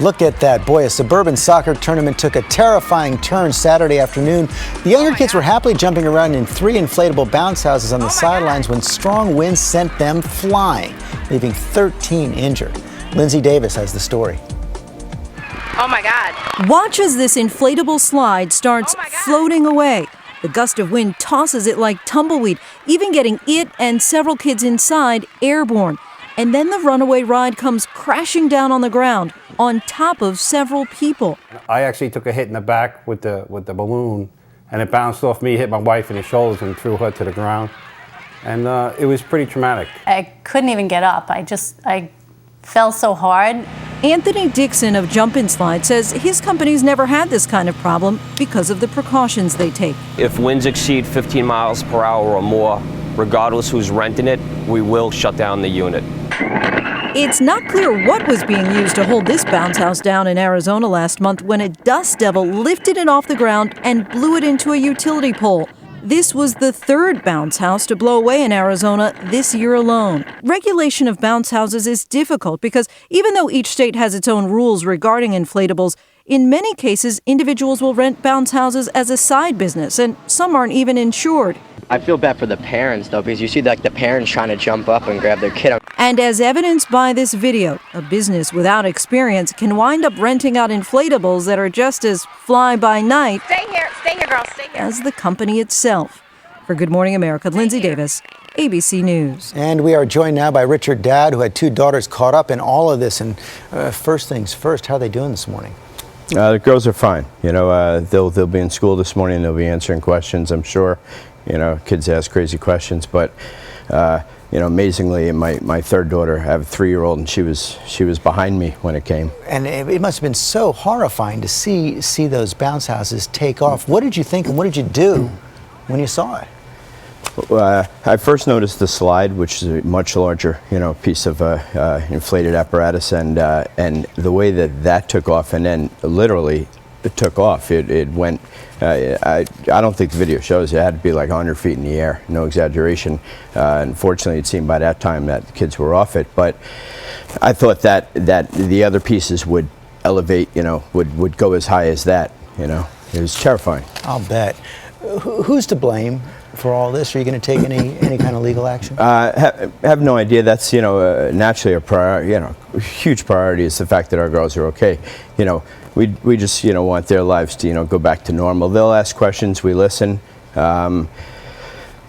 Look at that. Boy, a suburban soccer tournament took a terrifying turn Saturday afternoon. The younger kids were happily jumping around in 3 inflatable bounce houses on the sidelines when strong winds sent them flying, leaving 13 injured. Lindsay Davis has the story. Oh my God. Watch as this inflatable slide starts floating away. The gust of wind tosses it like tumbleweed, even getting it and several kids inside airborne. And then the runaway ride comes crashing down on the ground, on top of several people. I actually took a hit in the back with the balloon, and it bounced off me, hit my wife in the shoulders, and threw her to the ground. And it was pretty traumatic. I couldn't even get up. I fell so hard. Anthony Dixon of Jump and Slide says his company's never had this kind of problem because of the precautions they take. If winds exceed 15 miles per hour or more, regardless who's renting it, we will shut down the unit. It's not clear what was being used to hold this bounce house down in Arizona last month when a dust devil lifted it off the ground and blew it into a utility pole. This was the 3rd bounce house to blow away in Arizona this year alone. Regulation of bounce houses is difficult because even though each state has its own rules regarding inflatables, in many cases, individuals will rent bounce houses as a side business, and some aren't even insured. I feel bad for the parents, though, because you see the parents trying to jump up and grab their kid. And as evidenced by this video, a business without experience can wind up renting out inflatables that are just as fly-by-night Stay here, girl, stay here. as the company itself. For Good Morning America, Lindsay Davis, ABC News. And we are joined now by Richard Dad, who had 2 daughters caught up in all of this. And first things first, how are they doing this morning? The girls are fine. You know, they'll be in school this morning. They'll be answering questions, I'm sure. You know, kids ask crazy questions, but you know, amazingly, my 3rd daughter, I have a 3-year-old, and she was behind me when it came. And it must have been so horrifying to see those bounce houses take off. What did you think, and what did you do when you saw it? I first noticed the slide, which is a much larger, you know, piece of inflated apparatus, and the way that took off, and then literally it took off. It went. I don't think the video shows it. It had to be like 100 feet in the air, no exaggeration. Unfortunately, it seemed by that time that the kids were off it. But I thought that the other pieces would elevate, you know, would go as high as that. You know, it was terrifying. I'll bet. Who's to blame for all this? Are you going to take any kind of legal action? Have no idea. That's, you know, naturally a priority. You know, a huge priority is the fact that our girls are okay. You know, we just, you know, want their lives to, you know, go back to normal. They'll ask questions. We listen. You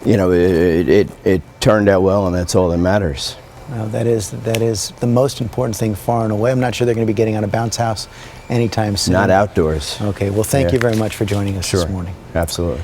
know, it turned out well, and that's all that matters. Well, that is the most important thing, far and away. I'm not sure they're going to be getting on a bounce house anytime soon. Not outdoors. Okay. Well, thank you very much for joining us this morning. Absolutely.